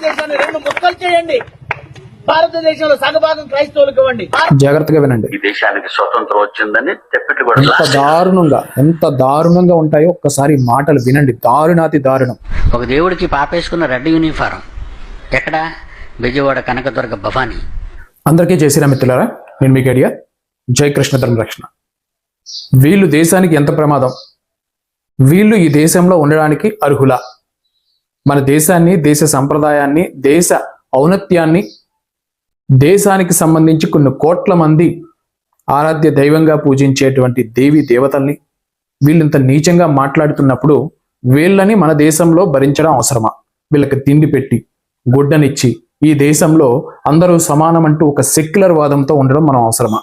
భారతదేశాన్ని రెండు ముక్కలు చేయండి. భారతదేశంలో సగభాగం క్రైస్తవులకు ఇవ్వండి. జాగ్రత్తగా వినండి. ఈ దేశానికి స్వతంత్రం వచ్చిందని చెప్పట్లు ఎంత దారుణంగా ఉంటాయో ఒక్కసారి మాటలు వినండి. దారుణాతి దారుణం. ఒక దేవుడికి పాపేసుకున్న రెడ్ యూనిఫారం ఎక్కడ? బెజవాడ కనకదుర్గ భవానీ. అందరికీ జై శ్రీరామ్ మిత్రులారా, నేను మీకు ఐడియా జై కృష్ణ ధర్మ రక్షణ. వీళ్ళు దేశానికి ఎంత ప్రమాదం? వీళ్ళు ఈ దేశంలో ఉండడానికి అర్హులా? మన దేశాన్ని, దేశ సంప్రదాయాన్ని, దేశ ఔన్నత్యాన్ని, దేశానికి సంబంధించి కొన్ని కోట్ల మంది ఆరాధ్య దైవంగా పూజించేటువంటి దేవి దేవతల్ని వీళ్ళంత నీచంగా మాట్లాడుతున్నప్పుడు వీళ్ళని మన దేశంలో భరించడం అవసరమా? వీళ్ళకి తిండి పెట్టి గుడ్డనిచ్చి ఈ దేశంలో అందరూ సమానమంటూ ఒక సెక్యులర్ వాదంతో ఉండడం మనం అవసరమా?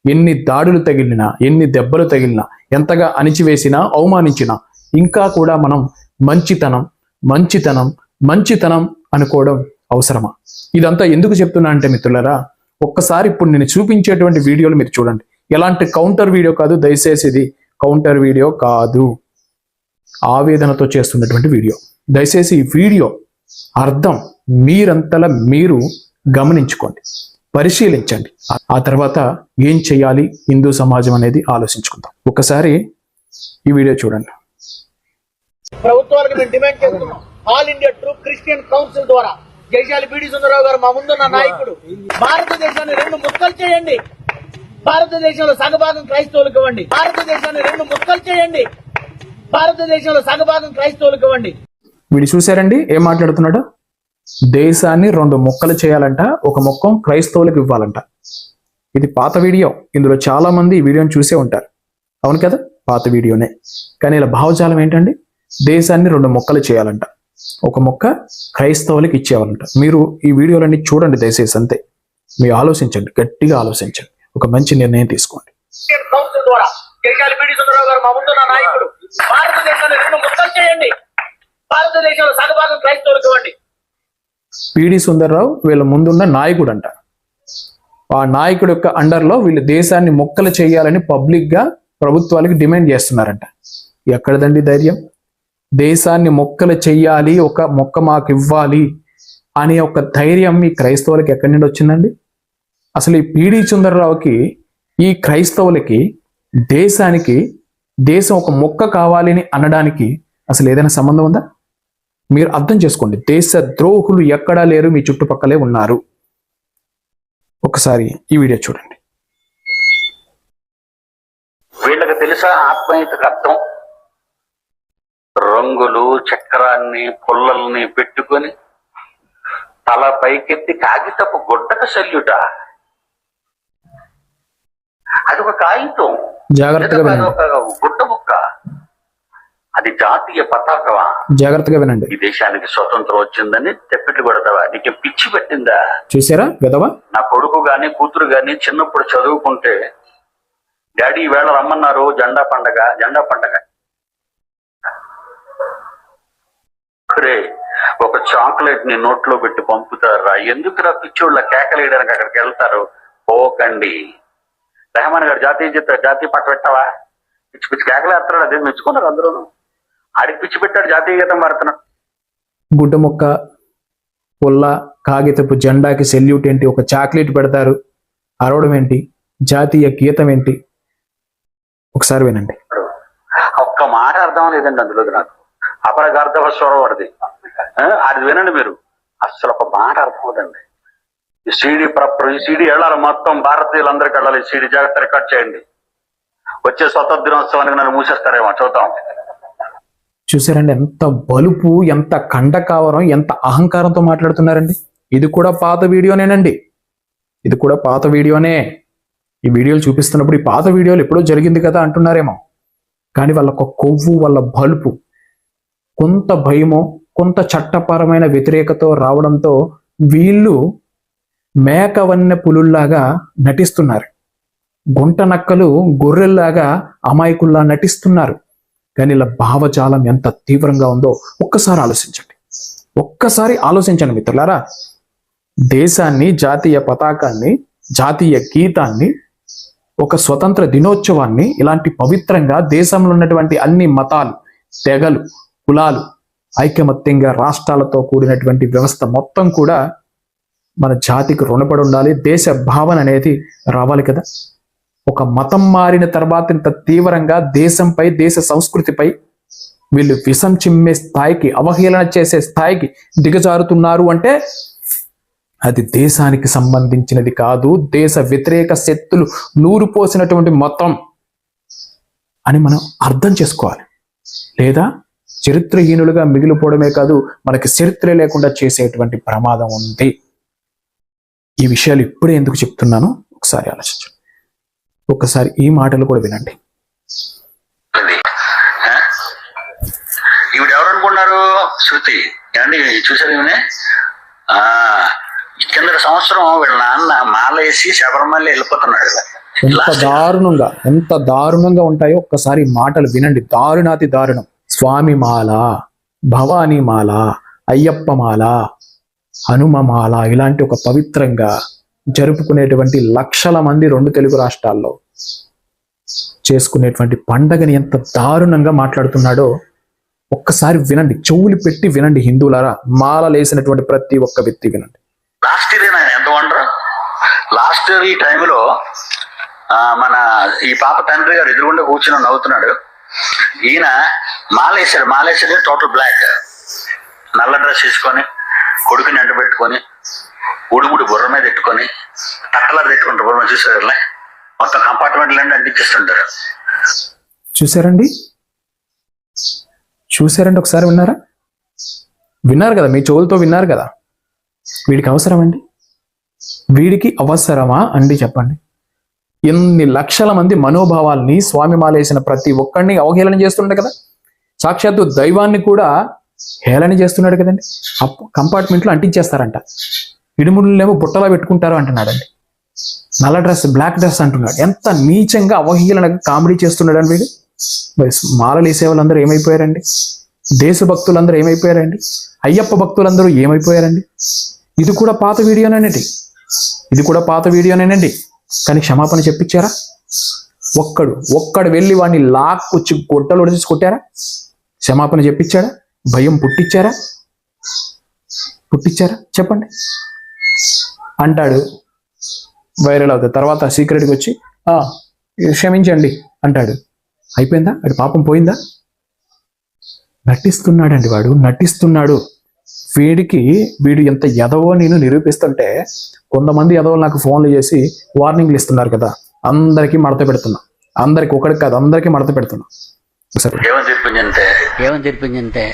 ఎన్ని దాడులు తగిలినా, ఎన్ని దెబ్బలు తగిలినా, ఎంతగా అణిచివేసినా, అవమానించినా ఇంకా కూడా మనం మంచితనం మంచితనం మంచితనం అనుకోవడం అవసరమా? ఇదంతా ఎందుకు చెప్తున్నా అంటే మిత్రులారా, ఒక్కసారి ఇప్పుడు నేను చూపించేటువంటి వీడియోలు మీరు చూడండి. ఎలాంటి కౌంటర్ వీడియో కాదు, దయచేసి ఇది కౌంటర్ వీడియో కాదు, ఆవేదనతో చేస్తున్నటువంటి వీడియో. దయచేసి ఈ వీడియో అర్థం మీరంతలా మీరు గమనించుకోండి, పరిశీలించండి. ఆ తర్వాత ఏం చేయాలి హిందూ సమాజం అనేది ఆలోచించుకుందాం. ఒకసారి ఈ వీడియో చూడండి. ప్రభుత్వాలకు మేము డిమాండ్ చేస్తున్నాం. All India true Christian council ద్వారా జైశాలి బీడి సుందరరావు గారు మా ముందున్న నాయకుడు. భారతదేశాన్ని రెండు ముక్కలు చేయండి. భారతదేశంలో సగభాగం క్రైస్తవులకు ఇవ్వండి. భారతదేశాన్ని రెండు ముక్కలు చేయండి. భారతదేశంలో సగభాగం క్రైస్తవులకు ఇవ్వండి. వీడు చూశారండి ఏం మాట్లాడుతున్నాడు? దేశాన్ని రెండు ముక్కలు చేయాలంట, ఒక ముక్క క్రైస్తవులకు ఇవ్వాలంట. ఇది పాత వీడియో. ఇందులో చాలా మంది ఈ వీడియోని చూసే ఉంటారు, అవును కదా? పాత వీడియోనే. కానీ ఇలా భావజాలం ఏంటండి? దేశాన్ని రెండు ముక్కలు చేయాలంట, ఒక ముక్క క్రైస్తవులకు ఇచ్చేవాలంట. మీరు ఈ వీడియోలన్నీ చూడండి దయచేసి, అంతే. మీరు ఆలోచించండి, గట్టిగా ఆలోచించండి, ఒక మంచి నిర్ణయం తీసుకోండి. కౌన్సిల్ ద్వారా జైశాలి బీడి సుందరరావు గారు మా ముందున్న నాయకుడు. భారతదేశాన్ని రెండు ముక్కలు చేయండి. భారతదేశంలో సగభాగం క్రైస్తవులకు ఇవ్వండి. పీడి సుందర్రావు వీళ్ళ ముందున్న నాయకుడు అంట. ఆ నాయకుడు యొక్క అండర్లో వీళ్ళు దేశాన్ని మొక్కలు చేయాలని పబ్లిక్ గా ప్రభుత్వాలకు డిమాండ్ చేస్తున్నారంట. ఎక్కడదండి ధైర్యం? దేశాన్ని మొక్కలు చెయ్యాలి, ఒక మొక్క మాకు ఇవ్వాలి అనే ఒక ధైర్యం ఈ క్రైస్తవులకి ఎక్కడి నుండి వచ్చిందండి? అసలు ఈ పీడి సుందర్రావుకి, ఈ క్రైస్తవులకి, దేశానికి, దేశం ఒక మొక్క కావాలని అనడానికి అసలు ఏదైనా సంబంధం ఉందా? మీరు అర్థం చేసుకోండి. దేశ ద్రోహులు ఎక్కడా లేరు, మీ చుట్టుపక్కలే ఉన్నారు. ఒకసారి ఈ వీడియో చూడండి. వీళ్ళకి తెలుసా ఆత్మీయతకు అర్థం? రంగులు, చక్రాన్ని, పుల్లల్ని పెట్టుకొని తల పైకెత్తి కాగితపు గుడ్డకు సల్యూట. అది ఒక కాగితం, జాగ్రత్తగా వినండి. గుడ్డ ముక్క. అది జాతీయ పతాకమా? జాగ్రత్తగా వినండి. ఈ దేశానికి స్వతంత్రం వచ్చిందని చెప్పట్లు కొడతావా? నీకు పిచ్చి పెట్టిందా? చూసారా విధవా? నా కొడుకు గాని కూతురు గాని చిన్నప్పుడు చదువుకుంటే, డాడీ ఈవేళ రమ్మన్నారు జెండా పండగ, జెండా పండగ. ఒక చాక్లెట్ ని నోట్లో పెట్టి పంపుతారా? ఎందుకురా పిచ్చోళ్ళ కేకలేయడానికి అక్కడికి వెళ్తారు? పోకండి. రెహమాన్ గారు జాతీయ పాట పెట్టావా? పిచ్చి పిచ్చి కేకలు వేస్తాడు, అదే మెచ్చుకున్నారు అందరూ. ఆడికి పిచ్చి పెట్టాడు, జాతీయ గీతం పాడుతున్నాడు. గుడ్డ మొక్క, పుల్ల, కాగితపు జెండాకి సెల్యూట్ ఏంటి? ఒక చాక్లెట్ పెడతారు, అరవడం ఏంటి? జాతీయ గీతం ఏంటి? ఒకసారి వినండి. ఒక్క మాట అర్థం లేదండి అందులో నాకు. అపరగార్థవ స్వరం వాడిది. అది వినండి మీరు, అసలు ఒక మాట అర్థం అవుతుంది. ఈ సీడీ వెళ్ళాలి, మొత్తం భారతీయులందరికీ వెళ్ళాలి. ఈ సీడీ జాగ్రత్త రికార్డ్ చేయండి. వచ్చే స్వతంత్ర దినోత్సవానికి నన్ను మూసేస్తారేమో, చూద్దాం. చూసారండి ఎంత బలుపు, ఎంత కండకావరం, ఎంత అహంకారంతో మాట్లాడుతున్నారండి. ఇది కూడా పాత వీడియోనేనండి, ఇది కూడా పాత వీడియోనే. ఈ వీడియోలు చూపిస్తున్నప్పుడు ఈ పాత వీడియోలు ఎప్పుడో జరిగింది కదా అంటున్నారేమో. కానీ వాళ్ళొక కొవ్వు, వాళ్ళ బలుపు, కొంత భయమో, కొంత చట్టపరమైన వ్యతిరేకతో రావడంతో వీళ్ళు మేకవన్నె పులుల్లాగా నటిస్తున్నారు. గుంట నక్కలు గొర్రెల్లాగా అమాయకుల్లా నటిస్తున్నారు. కానీ ఇలా భావజాలం ఎంత తీవ్రంగా ఉందో ఒక్కసారి ఆలోచించండి. ఒక్కసారి ఆలోచించండి మిత్రులారా. దేశాన్ని, జాతీయ పతాకాన్ని, జాతీయ గీతాన్ని, ఒక స్వతంత్ర దినోత్సవాన్ని ఇలాంటి పవిత్రంగా దేశంలో ఉన్నటువంటి అన్ని మతాలు, తెగలు, కులాలు ఐకమత్యంగా రాష్ట్రాలతో కూడినటువంటి వ్యవస్థ మొత్తం కూడా మన జాతికి రుణపడి ఉండాలి. దేశ భావన అనేది రావాలి కదా. ఒక మతం మారిన తర్వాత ఇంత తీవ్రంగా దేశంపై, దేశ సంస్కృతిపై వీళ్ళు విషం చిమ్మే స్థాయికి, అవహేళన చేసే స్థాయికి దిగజారుతున్నారు అంటే అది దేశానికి సంబంధించినది కాదు, దేశ వ్యతిరేక శక్తులు నూరు పోసినటువంటి మొత్తం అని మనం అర్థం చేసుకోవాలి. లేదా చరిత్రహీనులుగా మిగిలిపోవడమే కాదు, మనకి చరిత్ర లేకుండా చేసేటువంటి ప్రమాదం ఉంది. ఈ విషయాలు ఇప్పుడే ఎందుకు చెప్తున్నానో ఒకసారి ఆలోచించండి. ఒకసారి ఈ మాటలు కూడా వినండి. ఈవిడ ఎవరు అనుకున్నారు? శృతి ఏమండి, చూసారు ఈమె? కింద సంవత్సరం వీళ్ళ నాన్న మాల వేసి శబరిమల వెళ్ళిపోతున్నాడు. ఎంత దారుణంగా ఉంటాయో ఒక్కసారి మాటలు వినండి. దారుణాతి దారుణం. స్వామి మాల, భవానీ మాల, అయ్యప్ప మాల, హనుమమాల ఇలాంటి ఒక పవిత్రంగా జరుపుకునేటువంటి లక్షల మంది 2 తెలుగు రాష్ట్రాల్లో చేసుకునేటువంటి పండగని ఎంత దారుణంగా మాట్లాడుతున్నాడో ఒక్కసారి వినండి. చెవులు పెట్టి వినండి హిందువులారా. మాల లేసినటువంటి ప్రతి ఒక్క వ్యక్తి వినండి. లాస్ట్ ఇయర్ ఆయన ఎంత వండరు. లాస్ట్ ఇయర్ ఈ టైంలో మన ఈ పాప తండ్రి గారు ఎదురుగుండా కూర్చుని నవ్వుతున్నాడు. ఈయన మాలేసాడు టోటల్ బ్లాక్, నల్ల డ్రెస్ వేసుకొని, కొడుకుని ఎంట పెట్టుకొని, ఉడుముడు బుర్ర మీద పెట్టుకొని, తట్టలా పెట్టుకుంటారు. బుర్ర చూసారు, మొత్తం కంపార్ట్మెంట్ అండి అంటించేస్తుంటారు. చూసారండి ఒకసారి విన్నారు కదా, మీ చెవులతో విన్నారు కదా. వీడికి అవసరమండి? వీడికి అవసరమా అండి చెప్పండి. ఎన్ని లక్షల మంది మనోభావాల్ని స్వామి మాలేసిన ప్రతి ఒక్కడిని అవహేళన చేస్తుండే కదా. సాక్షాత్తు దైవాన్ని కూడా హేళన చేస్తున్నాడు కదండి. కంపార్ట్మెంట్లో అంటించేస్తారంట. ఇడుముళ్ళేమో బుట్టలా పెట్టుకుంటారు అంటున్నాడండి. నల్ల డ్రెస్, బ్లాక్ డ్రెస్ అంటున్నాడు. ఎంత నీచంగా అవహేళనగా కామెడీ చేస్తున్నాడు అని వీడు. మరి మాలలు వేసే వాళ్ళందరూ ఏమైపోయారండి? దేశభక్తులందరూ ఏమైపోయారండి? అయ్యప్ప భక్తులందరూ ఏమైపోయారండి? ఇది కూడా పాత వీడియోనేనండి. కానీ క్షమాపణ చెప్పించారా? ఒక్కడు వెళ్ళి వాడిని లాక్కొచ్చి గొడ్డలు ఒడిచి కొట్టారా? క్షమాపణ చెప్పించాడా? భయం పుట్టించారా? చెప్పండి. అంటాడు, వైరల్ అవుతుంది. తర్వాత సీక్రెట్గా వచ్చి క్షమించండి అంటాడు. అయిపోయిందా? అది పాపం పోయిందా? నటిస్తున్నాడండి నటిస్తున్నాడు. వీడు ఎంత ఎదవో నేను నిరూపిస్తుంటే కొంతమంది ఎదవలు నాకు ఫోన్లు చేసి వార్నింగ్లు ఇస్తున్నారు కదా. అందరికీ మడత పెడుతున్నా. అందరికి ఒకరికి కాదు, అందరికీ మడత పెడుతున్నా. ఏమని చెప్పిందంటే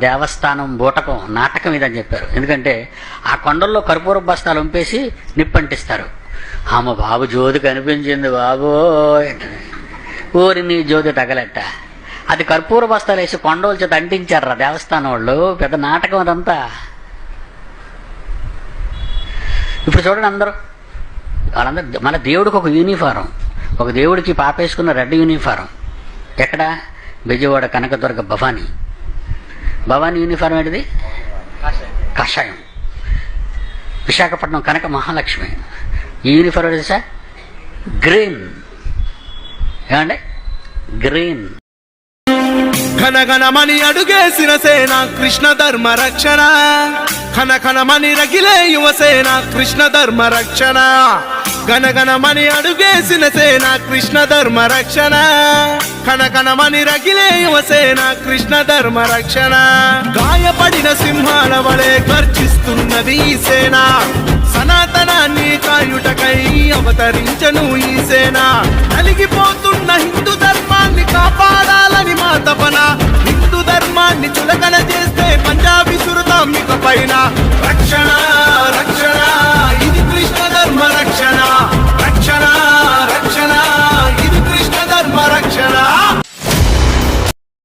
దేవస్థానం బూటకం నాటకం ఇదని చెప్పారు. ఎందుకంటే ఆ కొండల్లో కర్పూర బస్తాలు ఉంపేసి నిప్పంటిస్తారు. అమ్మ బాబు జ్యోతి కనిపించింది బాబో, ఊరి నీ జ్యోతి తగలెట్ట. అది కర్పూర బస్తాలు వేసి కొండల చేత అంటించారా దేవస్థానం వాళ్ళు. పెద్ద నాటకం అదంతా. ఇప్పుడు చూడండి, వాళ్ళందరూ మన దేవుడికి ఒక యూనిఫారం, ఒక దేవుడికి పాపేసుకున్న రెడ్ యూనిఫారం. ఎక్కడ? బెజవాడ కనకదుర్గ భవానీ యూనిఫారం ఏంటిది? కషాయం. విశాఖపట్నం కనక మహాలక్ష్మి ఈ యూనిఫారం ఏంటి సార్? గ్రీన్. ఏమండి? గ్రీన్. ఘనఘనమని అడుగేసిన సేన కృష్ణ ధర్మ రక్షణ, ఘనఘనమని రగిలే యువసేన కృష్ణ ధర్మ రక్షణ, ఘనఘనమని అడుగేసిన సేన కృష్ణ ధర్మ రక్షణ, ఘనఘనమని రగిలే యువసేన కృష్ణ ధర్మ రక్షణ. గాయపడిన సింహాల వలె గర్జిస్తున్నది ఈ సేన, సనాతనాన్ని కాయుటకై అవతరించను ఈ సేన. నలిగిపోతున్న హిందూ ధర్మాన్ని కాపాడాలని మా తపన, హిందూ ధర్మాన్ని చులకన చేస్తే పంజాబీ సురతాం ఇక పైన.